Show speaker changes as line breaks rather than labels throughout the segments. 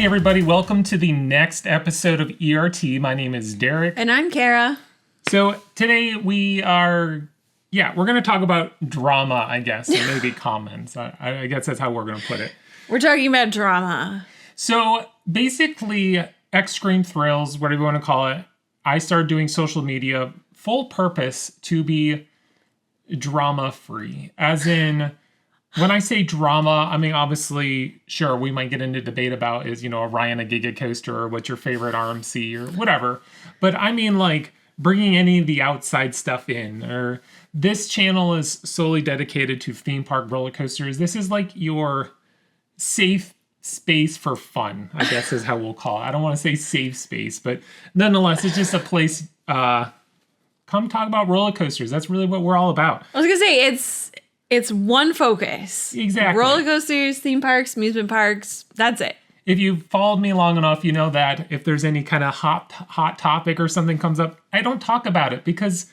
Hey everybody, welcome to the next episode of ERT. My name is Derek.
And I'm Kara.
So today we're going to talk about drama, I guess, and maybe comments. I guess that's how we're going to put it.
We're talking about drama.
So basically, Extreme Thrills, whatever you want to call it, I started doing social media full purpose to be drama-free. As in, when I say drama, I mean, obviously, sure, we might get into debate about is, a Ryan a Giga Coaster or what's your favorite RMC or whatever. But I mean, like, bringing any of the outside stuff in. Or this channel is solely dedicated to theme park roller coasters. This is like your safe space for fun, I guess is how we'll call it. I don't want to say safe space, but nonetheless, it's just a place, come talk about roller coasters. That's really what we're all about.
I was going to say, it's one focus.
Exactly.
Roller coasters, theme parks, amusement parks, that's it.
If you've followed me long enough, you know that if there's any kind of hot topic or something comes up, I don't talk about it because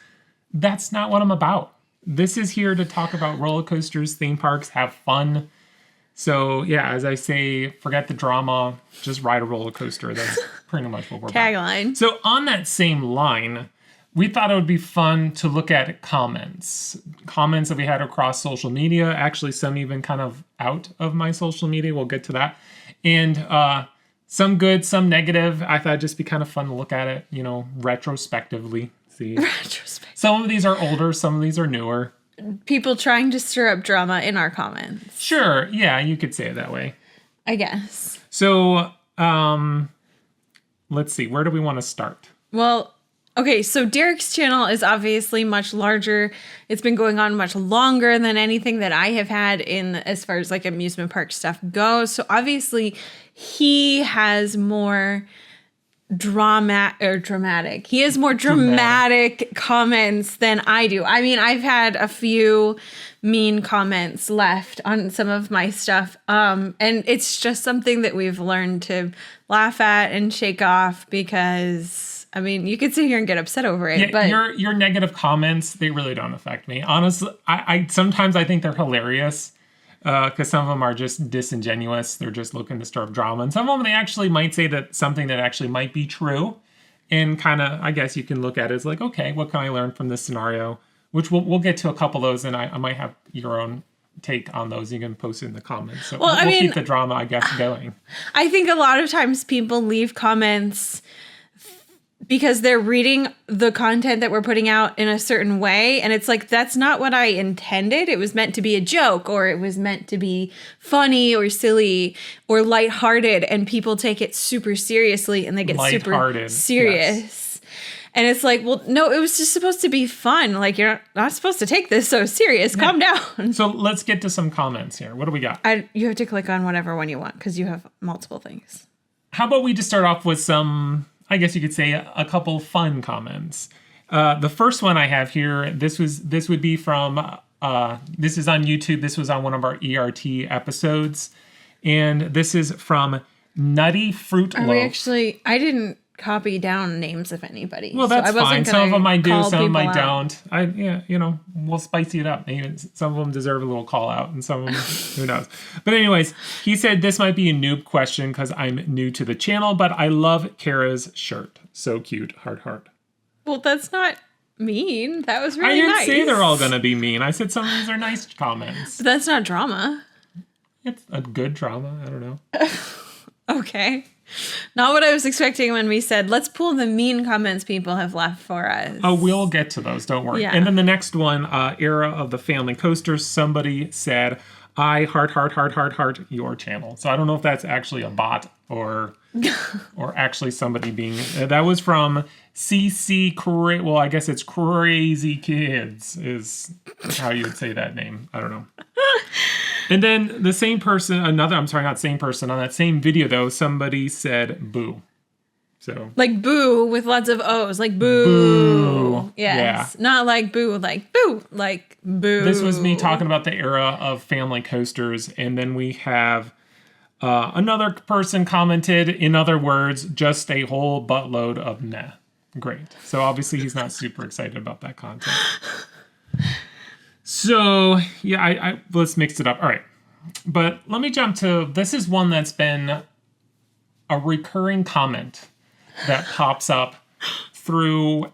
that's not what I'm about. This is here to talk about roller coasters, theme parks, have fun. So, yeah, as I say, forget the drama, just ride a roller coaster. That's pretty much what we're
Tagline.
about. So, on that same line, we thought it would be fun to look at comments that we had across social media. Actually, some even kind of out of my social media. We'll get to that. And some good, some negative. I thought it'd just be kind of fun to look at it, retrospectively. See, some of these are older, some of these are newer.
People trying to stir up drama in our comments.
Sure, yeah, you could say it that way.
I guess.
So, let's see. Where do we want to start?
Well, okay, so Derek's channel is obviously much larger. It's been going on much longer than anything that I have had in as far as like amusement park stuff goes. So obviously he has more dramatic. He has more dramatic comments than I do. I mean, I've had a few mean comments left on some of my stuff. And it's just something that we've learned to laugh at and shake off because, I mean, you could sit here and get upset over it.
Yeah,
but
your negative comments, they really don't affect me. Honestly, I sometimes I think they're hilarious because some of them are just disingenuous. They're just looking to stir up drama. And some of them, they actually might say that something that actually might be true. And kind of, I guess you can look at it as like, okay, what can I learn from this scenario? Which we'll get to a couple of those, and I might have your own take on those. You can post it in the comments. So we'll keep the drama, I guess, going.
I think a lot of times people leave comments because they're reading the content that we're putting out in a certain way. And it's like, that's not what I intended. It was meant to be a joke, or it was meant to be funny or silly or lighthearted. And people take it super seriously and they get super serious. Yes. And it's like, well, no, it was just supposed to be fun. Like, you're not supposed to take this so serious. Yeah. Calm down.
So let's get to some comments here. What do we got?
You have to click on whatever one you want because you have multiple things.
How about we just start off with some, I guess you could say, a couple fun comments. The first one I have here, this would be from, this is on YouTube. This was on one of our ERT episodes. And this is from Nutty Fruit Loaf.
I didn't copy down names of anybody.
Well, that's fine. Some of them I do, some of them I don't. We'll spicy it up. Some of them deserve a little call out, and some of them, who knows. But anyways, he said, this might be a noob question because I'm new to the channel, but I love Kara's shirt. So cute. Heart.
Well, that's not mean. That was really nice.
I didn't say they're all going to be mean. I said some of these are nice comments.
But that's not drama.
It's a good drama. I don't know.
Okay. Not what I was expecting when we said, let's pull the mean comments people have left for us.
Oh, we'll get to those. Don't worry. Yeah. And then the next one, Era of the Family Coaster, somebody said, I heart your channel. So I don't know if that's actually a bot or actually somebody being... that was from CC... Well, I guess it's Crazy Kids is how you would say that name. I don't know. And then the same person, on that same video though, somebody said boo. So
like boo with lots of O's, like boo. Boo. Yes. Yeah. Not like boo, like boo, like boo.
This was me talking about the era of family coasters. And then we have another person commented, in other words, just a whole buttload of meh. Great. So obviously he's not super excited about that content. So, yeah, let's mix it up. All right. But let me jump to, this is one that's been a recurring comment that pops up throughout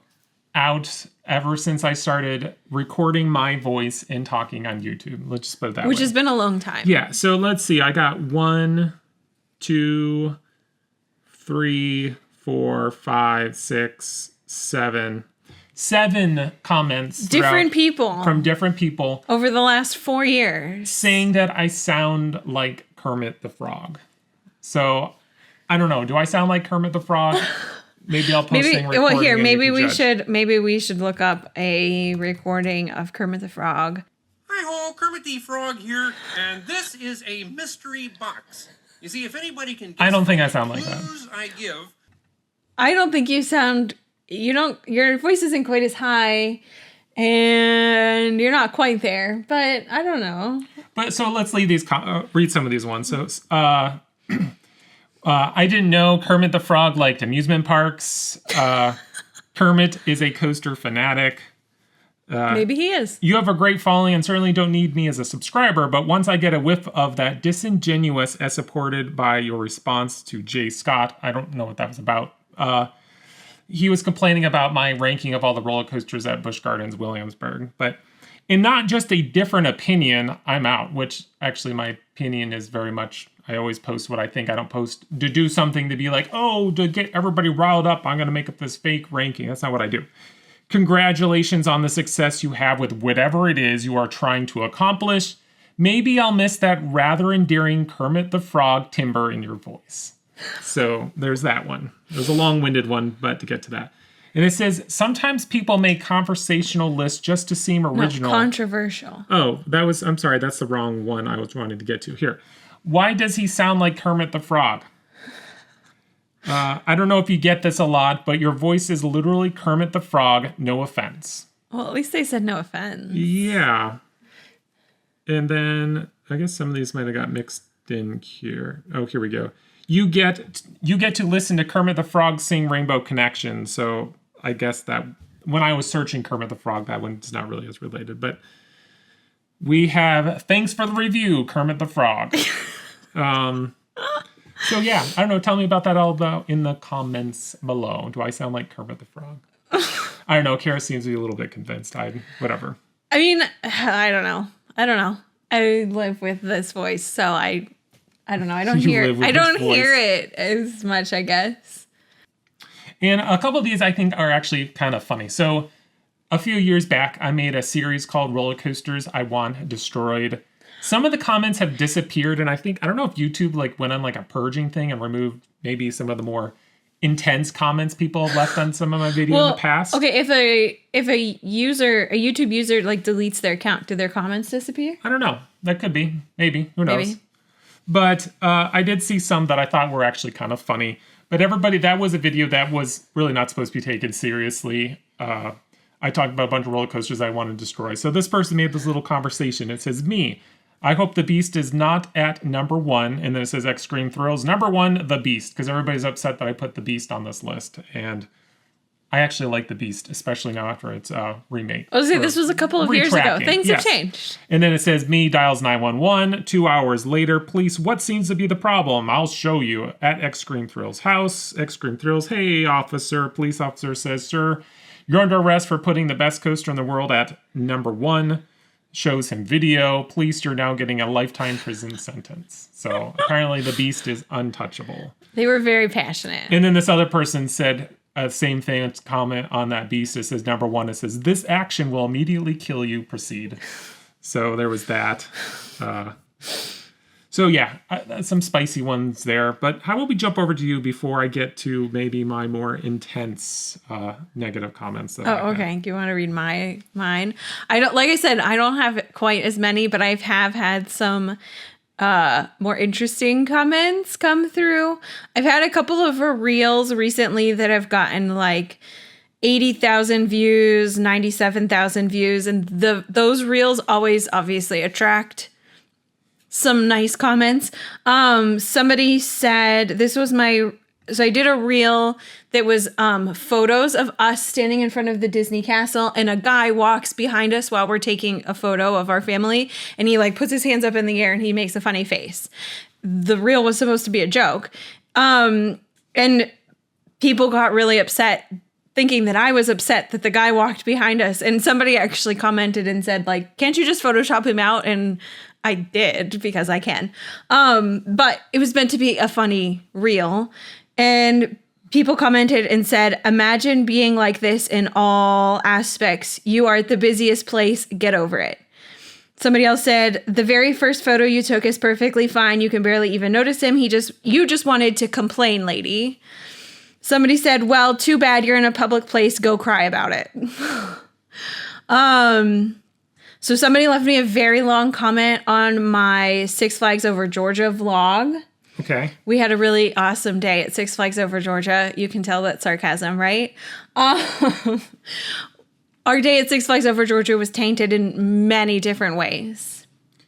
ever since I started recording my voice and talking on YouTube. Let's just put it that way.
Which has been a long time.
Yeah, so let's see. I got 1, 2, 3, 4, 5, 6, 7. 7 comments.
Different people.
From different people.
Over the last 4 years.
Saying that I sound like Kermit the Frog. So, I don't know. Do I sound like Kermit the Frog? Maybe I'll post a recording.
Well, here, maybe
maybe
we should look up a recording of Kermit the Frog.
Hi-ho, Kermit the Frog here, and this is a mystery box. You see, if anybody can guess
I don't think I sound like that.
clues I give,
I don't think you sound... Your voice isn't quite as high, and you're not quite there, but I don't know.
But so let's leave these, read some of these ones. So, I didn't know Kermit the Frog liked amusement parks. Kermit is a coaster fanatic.
Maybe he is.
You have a great following and certainly don't need me as a subscriber, but once I get a whiff of that disingenuous as supported by your response to Jay Scott, I don't know what that was about. He was complaining about my ranking of all the roller coasters at Busch Gardens, Williamsburg. But in not just a different opinion, I'm out, which actually my opinion is very much, I always post what I think. I don't post to do something to be like, oh, to get everybody riled up, I'm going to make up this fake ranking. That's not what I do. Congratulations on the success you have with whatever it is you are trying to accomplish. Maybe I'll miss that rather endearing Kermit the Frog timbre in your voice. So there's that one. It was a long-winded one, but to get to that. And it says, sometimes people make conversational lists just to seem original.
No, controversial.
Oh, I'm sorry, that's the wrong one I was wanting to get to. Here. Why does he sound like Kermit the Frog? I don't know if you get this a lot, but your voice is literally Kermit the Frog, no offense.
Well, at least they said no offense.
Yeah. And then I guess some of these might have got mixed in here. Oh, here we go. You get to listen to Kermit the Frog sing Rainbow Connection. So I guess that when I was searching Kermit the Frog, that one's not really as related. But we have thanks for the review, Kermit the Frog. So yeah, I don't know. Tell me about that all in the comments below. Do I sound like Kermit the Frog? I don't know. Kara seems to be a little bit convinced. Whatever.
I mean, I don't know. I live with this voice, so I don't know. I don't hear it as much, I guess.
And a couple of these I think are actually kind of funny. So a few years back, I made a series called Roller Coasters I Want Destroyed. Some of the comments have disappeared, and I don't know if YouTube went on a purging thing and removed maybe some of the more intense comments people have left on some of my video in the past.
Okay, if a YouTube user deletes their account, do their comments disappear?
I don't know. That could be. Maybe. Who knows? Maybe. But I did see some that I thought were actually kind of funny. But everybody, that was a video that was really not supposed to be taken seriously. I talked about a bunch of roller coasters I want to destroy. So this person made this little conversation. It says, me, I hope the Beast is not at number 1. And then it says Extreme Thrills. Number 1, the Beast. Because everybody's upset that I put the Beast on this list. And I actually like the Beast, especially now after its remake.
I was saying, this was a couple of years ago. Things have changed.
And then it says, me dials 911. 2 hours later, police, what seems to be the problem? I'll show you. At Extreme Thrills house. Extreme Thrills, hey, officer. Police officer says, sir, you're under arrest for putting the best coaster in the world at number 1. Shows him video. Police, you're now getting a lifetime prison sentence. So apparently the Beast is untouchable.
They were very passionate.
And then this other person said, same thing, it's comment on that Beast. It says number 1, it says, this action will immediately kill you, proceed. So there was that. So yeah, some spicy ones there. But how about we jump over to you before I get to maybe my more intense negative comments?
Okay. Do you want to read mine? I don't, like I said, I don't have quite as many, but I have had some more interesting comments come through. I've had a couple of reels recently that have gotten 80,000 views, 97,000 views, and those reels always obviously attract some nice comments. Somebody said so I did a reel that was photos of us standing in front of the Disney castle, and a guy walks behind us while we're taking a photo of our family, and he puts his hands up in the air and he makes a funny face. The reel was supposed to be a joke. And people got really upset thinking that I was upset that the guy walked behind us. And somebody actually commented and said, like, can't you just Photoshop him out? And I did, because I can. But it was meant to be a funny reel. And people commented and said, imagine being like this in all aspects. You are at the busiest place. Get over it. Somebody else said, the very first photo you took is perfectly fine. You can barely even notice him. You just wanted to complain, lady. Somebody said, well, too bad you're in a public place. Go cry about it. So somebody left me a very long comment on my Six Flags Over Georgia vlog.
Okay.
We had a really awesome day at Six Flags Over Georgia. You can tell that's sarcasm, right? Our day at Six Flags Over Georgia was tainted in many different ways.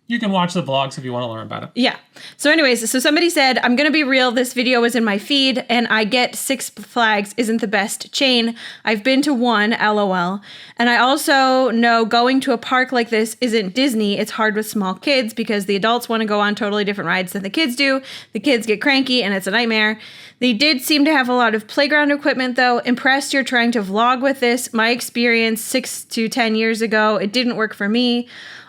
You can watch the vlogs if you want to learn about it.
Yeah. So anyways, so somebody said, I'm going to be real. This video was in my feed and I get Six Flags isn't the best chain. I've been to one, LOL. And I also know going to a park like this isn't Disney. It's hard with small kids because the adults want to go on totally different rides than the kids do. The kids get cranky and it's a nightmare. They did seem to have a lot of playground equipment though. Impressed you're trying to vlog with this. My experience 6 to 10 years ago, it didn't work for me.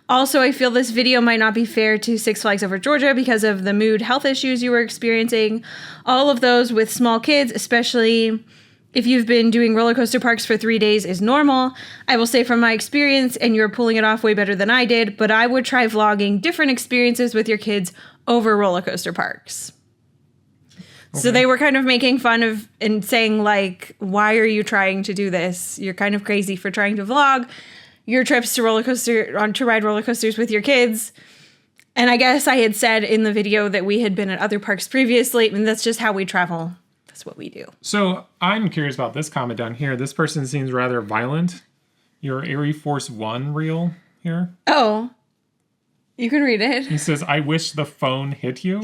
Also, I feel this video might not be fair to Six Flags Over Georgia because of the mood health issues you were experiencing. All of those with small kids, especially if you've been doing roller coaster parks for 3 days, is normal. I will say from my experience, and you're pulling it off way better than I did, but I would try vlogging different experiences with your kids over roller coaster parks. Okay. So they were kind of making fun of and saying like, why are you trying to do this? You're kind of crazy for trying to vlog your trips to ride roller coasters with your kids. And I guess I had said in the video that we had been at other parks previously, and that's just how we travel. That's what we do.
So I'm curious about this comment down here. This person seems rather violent. Your Air Force One reel here.
Oh, you can read it.
He says, I wish the phone hit you.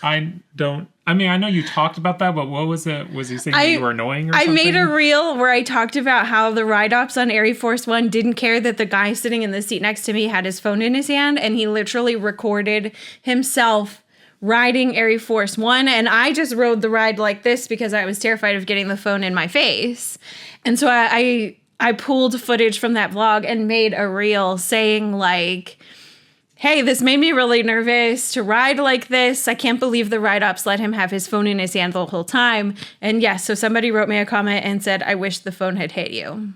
I mean, I know you talked about that, but what was it? Was he saying that you were annoying or something?
I made a reel where I talked about how the ride ops on Air Force One didn't care that the guy sitting in the seat next to me had his phone in his hand, and he literally recorded himself riding Air Force One. And I just rode the ride like this because I was terrified of getting the phone in my face. And so I pulled footage from that vlog and made a reel saying like, hey, this made me really nervous to ride like this. I can't believe the ride ops let him have his phone in his hand the whole time. And yes, so somebody wrote me a comment and said, I wish the phone had hit you.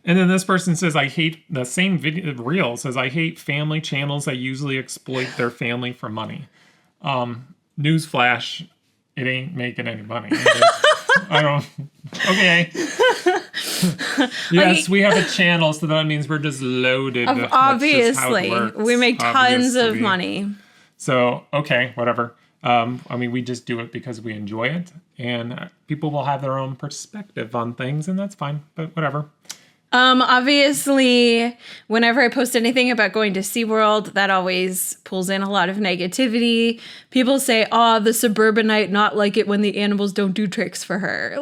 And then this person says, I hate the same video reel says, I hate family channels that usually exploit their family for money. Newsflash, it ain't making any money. I don't. Okay. Yes, we have a channel, so that means we're just loaded.
Obviously, we make tons of money.
So, okay, whatever. I mean, we just do it because we enjoy it, and people will have their own perspective on things, and that's fine. But whatever.
Obviously, whenever I post anything about going to SeaWorld, that always pulls in a lot of negativity. People say, oh, the suburbanite not like it when the animals don't do tricks for her.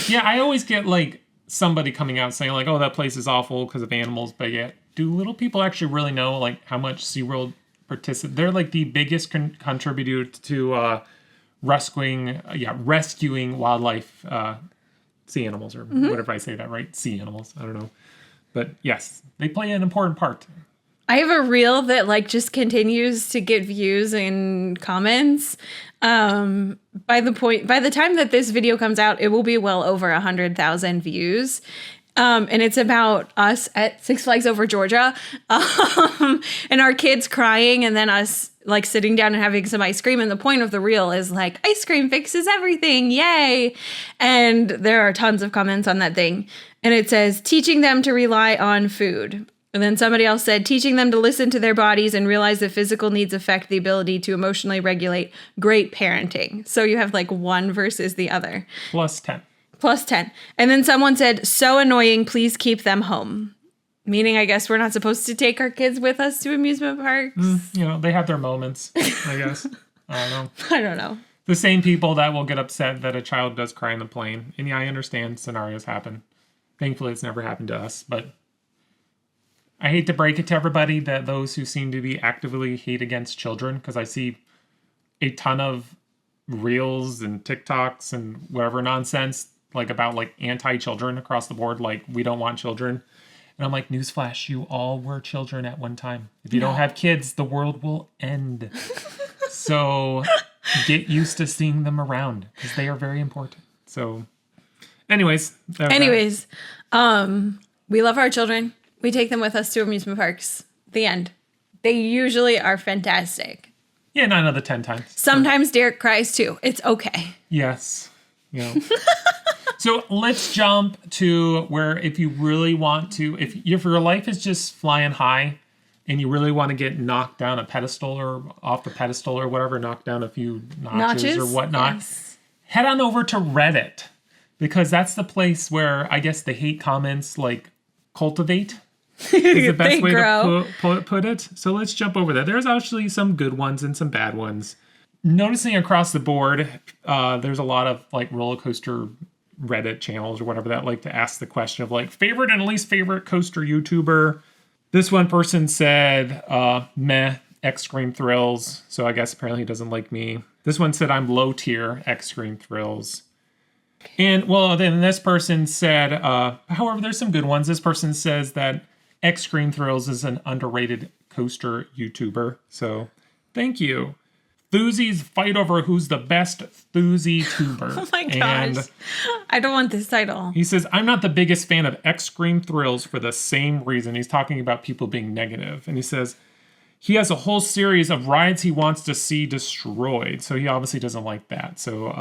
Yeah, I always get like somebody coming out saying like, oh, that place is awful because of animals. But yet, do little people actually really know like how much SeaWorld participate? They're like the biggest contributor to rescuing wildlife sea animals, or whatever I say that, right? Sea animals. I don't know. But yes, they play an important part.
I have a reel that like just continues to get views and comments. By the time that this video comes out, it will be well over 100,000 views. And it's about us at Six Flags Over Georgia, and our kids crying, and then us like sitting down and having some ice cream. And the point of the reel is like, ice cream fixes everything. Yay. And there are tons of comments on that thing. And it says, teaching them to rely on food. And then somebody else said, teaching them to listen to their bodies and realize that physical needs affect the ability to emotionally regulate. Great parenting. So you have like one versus the other.
Plus 10.
And then someone said, so annoying, please keep them home. Meaning, I guess we're not supposed to take our kids with us to amusement parks.
They have their moments, I guess. I
don't know.
The same people that will get upset that a child does cry on the plane. And yeah, I understand scenarios happen. Thankfully, it's never happened to us. But I hate to break it to everybody that those who seem to be actively hate against children, because I see a ton of reels and TikToks and whatever nonsense, like about like anti-children across the board, like we don't want children. And I'm like, newsflash, you all were children at one time. If you don't have kids, the world will end. So get used to seeing them around because they are very important. So anyways,
we love our children. We take them with us to amusement parks. The end. They usually are fantastic.
Yeah, 9 out of 10 times.
Sometimes Derek cries too. It's okay.
Yes. You know. So let's jump to where if you really want to, if your life is just flying high and you really want to get knocked down a pedestal or off the pedestal or whatever, knock down a few notches or whatnot, head on over to Reddit because that's the place where I guess the hate comments like cultivate is the best way to put it. So let's jump over there. There's actually some good ones and some bad ones. Noticing across the board, there's a lot of like roller coaster Reddit channels or whatever that like to ask the question of like favorite and least favorite coaster YouTuber. This one person said, meh, Extreme Thrills. So I guess apparently he doesn't like me. This one said I'm low tier, Extreme Thrills. And well, then this person said, however, there's some good ones. This person says that Extreme Thrills is an underrated coaster YouTuber. So thank you. Thuzies fight over who's the best Thuzy tuber.
Oh my gosh. And I don't want this title.
He says, I'm not the biggest fan of Extreme Thrills for the same reason. He's talking about people being negative. And he says, he has a whole series of rides he wants to see destroyed. So he obviously doesn't like that. So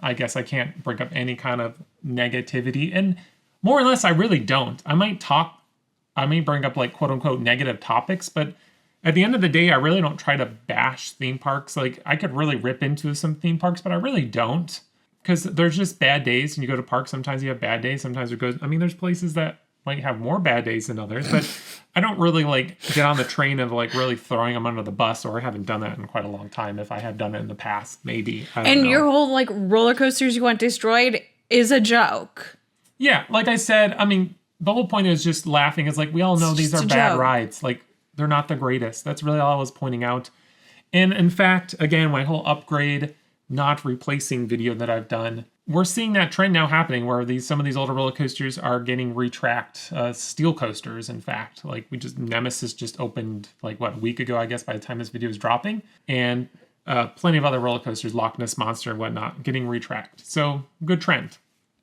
I guess I can't bring up any kind of negativity. And more or less, I really don't. I may bring up like quote unquote negative topics, but at the end of the day, I really don't try to bash theme parks. Like, I could really rip into some theme parks, but I really don't. Because there's just bad days, and you go to parks, sometimes you have bad days, sometimes it goes... I mean, there's places that might have more bad days than others, but I don't really, like, get on the train of, like, really throwing them under the bus, or I haven't done that in quite a long time. If I have done it in the past, maybe. I don't know.
Your whole, like, roller coasters you want destroyed is a joke.
Yeah, like I said, I mean, the whole point is just laughing. It's like, we all know these are bad rides. Like, they're not the greatest. That's really all I was pointing out. And in fact, again, my whole upgrade, not replacing video that I've done, we're seeing that trend now happening where some of these older roller coasters are getting retracked. Steel coasters, in fact. Like Nemesis just opened like a week ago, I guess, by the time this video is dropping. And plenty of other roller coasters, Loch Ness Monster and whatnot, getting retracked. So good trend.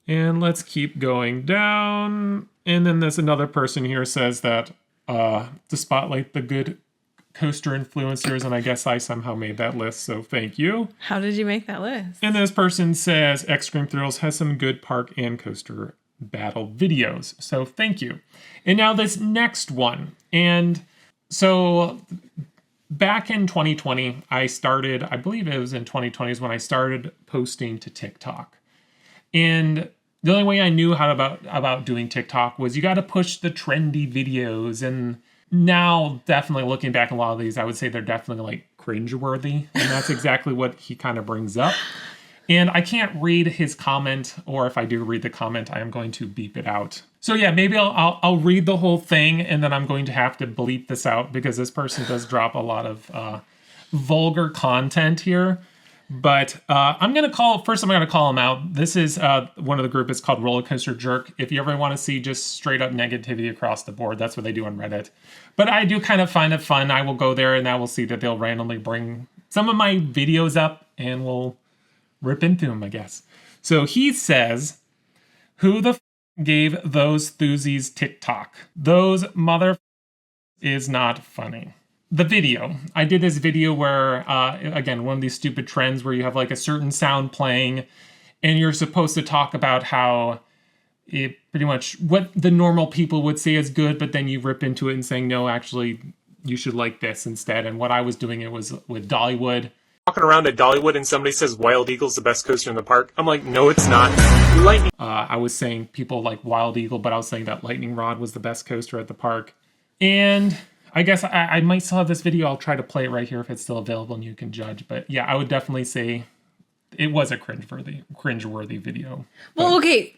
And let's keep going down. And then there's another person here says that to spotlight the good coaster influencers, and I guess I somehow made that list, so thank you.
How did you make that list?
And this person says Extreme Thrills has some good park and coaster battle videos, so thank you. And now this next one, and so back in 2020, I believe it was in 2020 is when I started posting to TikTok. And the only way I knew about doing TikTok was you got to push the trendy videos. And now, definitely looking back at a lot of these, I would say they're definitely like cringeworthy. And that's exactly what he kind of brings up. And I can't read his comment, or if I do read the comment, I am going to beep it out. So yeah, maybe I'll read the whole thing, and then I'm going to have to bleep this out because this person does drop a lot of vulgar content here. But I'm going to call him out. This is one of the group. It's called Roller Coaster Jerk. If you ever want to see just straight up negativity across the board, that's what they do on Reddit. But I do kind of find it fun. I will go there and I will see that they'll randomly bring some of my videos up and we'll rip into them, I guess. So he says, who the gave those Thuzies TikTok? Those mother is not funny. The video. I did this video where, again, one of these stupid trends where you have like a certain sound playing and you're supposed to talk about how it pretty much what the normal people would say is good, but then you rip into it and saying, no, actually, you should like this instead. And what I was doing, it was with Dollywood. Walking around at Dollywood and somebody says Wild Eagle's the best coaster in the park. I'm like, no, it's not. Lightning. I was saying people like Wild Eagle, but I was saying that Lightning Rod was the best coaster at the park. And I guess I might still have this video. I'll try to play it right here if it's still available and you can judge. But yeah, I would definitely say it was a cringeworthy video.
Well, okay.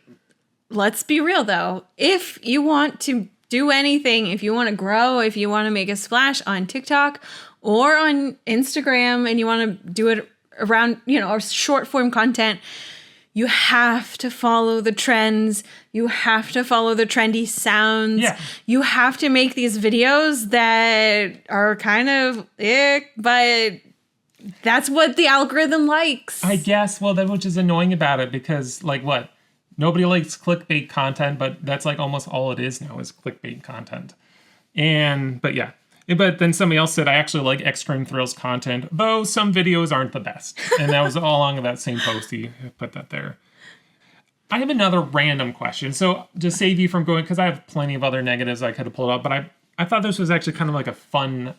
Let's be real, though. If you want to do anything. If you want to grow, if you want to make a splash on TikTok or on Instagram and you want to do it around, or short form content, you have to follow the trends. You have to follow the trendy sounds.
Yeah.
You have to make these videos that are kind of ick, but that's what the algorithm likes.
I guess, well, that which is annoying about it because, like, what? Nobody likes clickbait content, but that's like almost all it is now is clickbait content. But yeah. But then somebody else said, I actually like Extreme Thrills content, though some videos aren't the best. And that was all along that same post. He put that there. I have another random question. So to save you from going, because I have plenty of other negatives I could have pulled up, but I thought this was actually kind of like a fun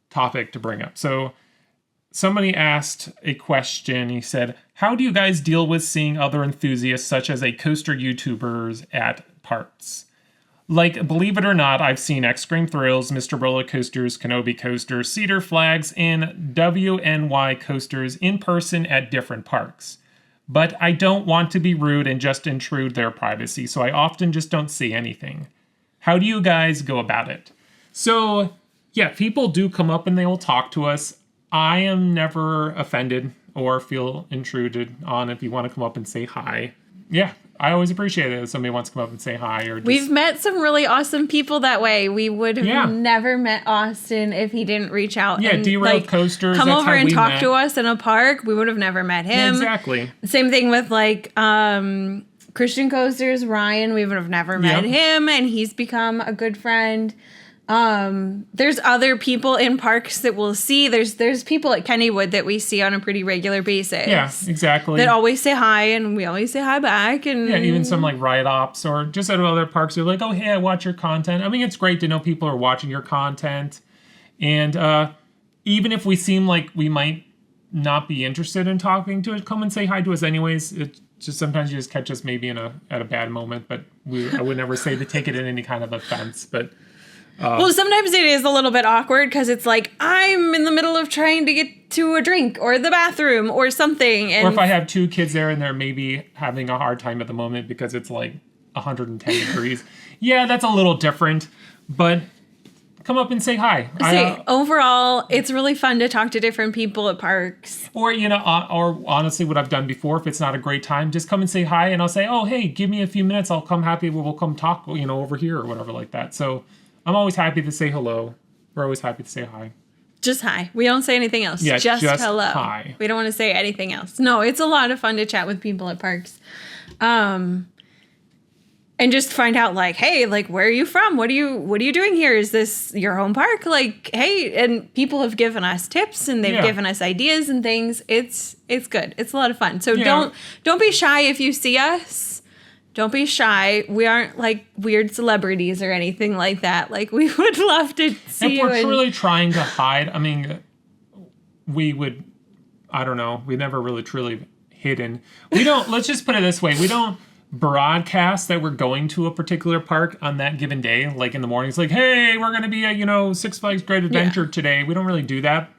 topic to bring up. So somebody asked a question. He said, how do you guys deal with seeing other enthusiasts, such as coaster YouTubers at parks? Like, believe it or not, I've seen Extreme Thrills, Mr. Roller Coasters, Kenobi Coasters, Cedar Flags, and WNY Coasters in person at different parks. But I don't want to be rude and just intrude their privacy, so I often just don't see anything. How do you guys go about it? So, yeah, people do come up and they will talk to us. I am never offended or feel intruded on if you want to come up and say hi. Yeah, I always appreciate it if somebody wants to come up and say hi. Or
We've met some really awesome people that way. We would have never met Austin if he didn't reach out.
Yeah,
and
Derailed Coasters.
Come
that's
over
how
and
we
talk
met.
to us in a park. We would have never met him.
Yeah, exactly.
Same thing with Christian Coasters. Ryan, we would have never met him, and he's become a good friend. There's other people in parks that we'll see. There's people at Kennywood that we see on a pretty regular basis.
Yeah, exactly.
That always say hi, and we always say hi back. And
yeah, even some like Riot Ops or just at other parks, they're like, oh, hey, I watch your content. I mean, it's great to know people are watching your content. And even if we seem like we might not be interested in talking to it, come and say hi to us anyways. It just sometimes you just catch us maybe at a bad moment, but I would never say to take it in any kind of offense. But
well, sometimes it is a little bit awkward because it's like I'm in the middle of trying to get to a drink or the bathroom or something. And
or if I have two kids there and they're maybe having a hard time at the moment because it's like 110 degrees. Yeah, that's a little different. But come up and say hi.
Overall, it's really fun to talk to different people at parks.
Or, or honestly, what I've done before, if it's not a great time, just come and say hi. And I'll say, oh, hey, give me a few minutes. I'll come happy. We'll come talk, over here or whatever like that. So I'm always happy to say hello. We're always happy to say hi.
Just hi. We don't say anything else.
Yeah,
just hello.
Hi.
We don't want to say anything else. No, it's a lot of fun to chat with people at parks. And just find out like, hey, like, where are you from? What are you doing here? Is this your home park? Like, hey, and people have given us tips and they've given us ideas and things. It's good. It's a lot of fun. So don't be shy if you see us. Don't be shy. We aren't like weird celebrities or anything like that. Like, we would love to see you.
If we're truly trying to hide, I mean, we would, I don't know, we never really truly hidden. We don't, let's just put it this way. We don't broadcast that we're going to a particular park on that given day. Like in the morning, it's like, hey, we're going to be at, Six Flags Great Adventure today. We don't really do that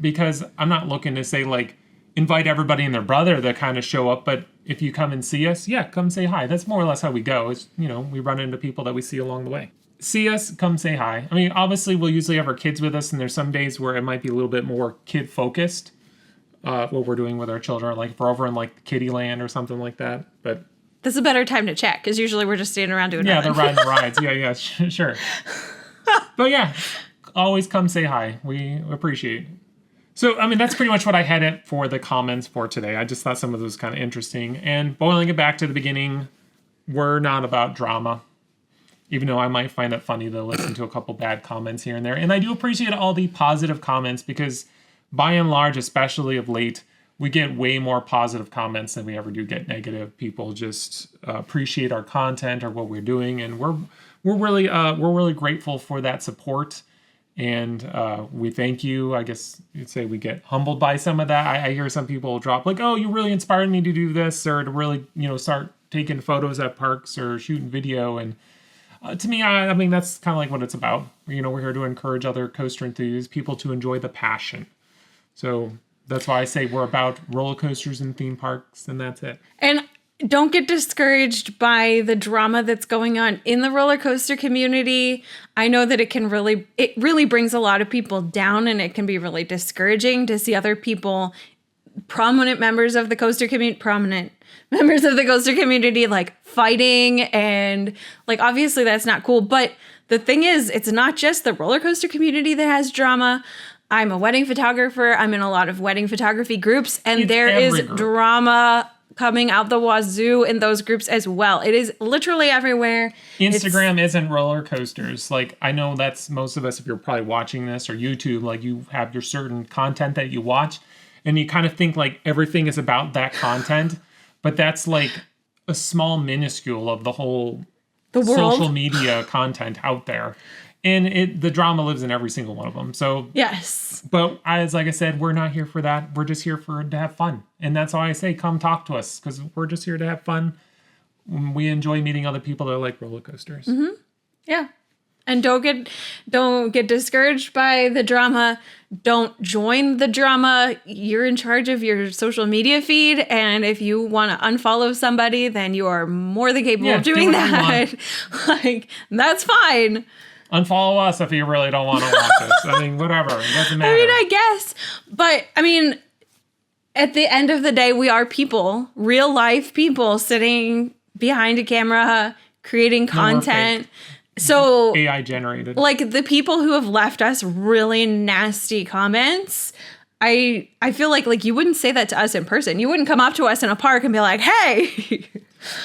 because I'm not looking to say like, invite everybody and their brother to kind of show up. But if you come and see us, come say hi. That's more or less how we go. It's, we run into people that we see along the way. See us, come say hi. I mean, obviously, we'll usually have our kids with us, and there's some days where it might be a little bit more kid-focused, what we're doing with our children. Like, if we're over in, like, Kiddie Land or something like that. But
that's a better time to check, because usually we're just standing around doing nothing.
Yeah, they're riding the rides. Yeah, sure. But, yeah, always come say hi. We appreciate it. So, I mean, that's pretty much what I had for the comments for today. I just thought some of those kind of interesting. And boiling it back to the beginning, we're not about drama. Even though I might find it funny to listen to a couple bad comments here and there. And I do appreciate all the positive comments because by and large, especially of late, we get way more positive comments than we ever do get negative. People just appreciate our content or what we're doing. And we're really grateful for that support. And we thank you. I guess you'd say we get humbled by some of that. I hear some people drop like, oh, you really inspired me to do this or to really, start taking photos at parks or shooting video. And to me, I mean, that's kind of like what it's about. We're here to encourage other coaster enthusiasts, people to enjoy the passion. So that's why I say we're about roller coasters and theme parks, and that's it.
And don't get discouraged by the drama that's going on in the roller coaster community. I know that it really brings a lot of people down, and it can be really discouraging to see other people, prominent members of the coaster community, like fighting, and like obviously that's not cool. But the thing is, it's not just the roller coaster community that has drama. I'm a wedding photographer. I'm in a lot of wedding photography groups, and there is drama coming out the wazoo in those groups as well. It is literally everywhere.
Instagram isn't roller coasters. Like, I know that's most of us, if you're probably watching this, or YouTube, like you have your certain content that you watch, and you kind of think like everything is about that content, but that's like a small minuscule of the whole social media content out there. And the drama lives in every single one of them. So
yes.
But like I said, we're not here for that. We're just here to have fun. And that's why I say come talk to us, because we're just here to have fun. We enjoy meeting other people that like roller coasters.
Mm-hmm. Yeah. And don't get discouraged by the drama. Don't join the drama. You're in charge of your social media feed, and if you want to unfollow somebody, then you are more than capable of doing that. Like, that's fine.
Unfollow us if you really don't want to watch us. I mean, whatever. It doesn't matter.
I mean, I guess. But, I mean, at the end of the day, we are people, real life people sitting behind a camera, creating content. So
AI generated.
Like the people who have left us really nasty comments, I feel like you wouldn't say that to us in person. You wouldn't come up to us in a park and be like, hey.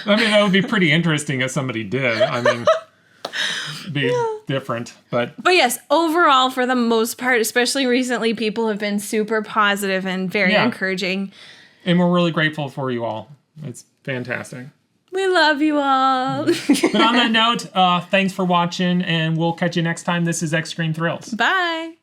I mean, that would be pretty interesting if somebody did. I mean, it'd be different. But
yes, overall, for the most part, especially recently, people have been super positive and very encouraging.
And we're really grateful for you all. It's fantastic.
We love you all.
But on that note, thanks for watching, and we'll catch you next time. This is Extreme Thrills.
Bye.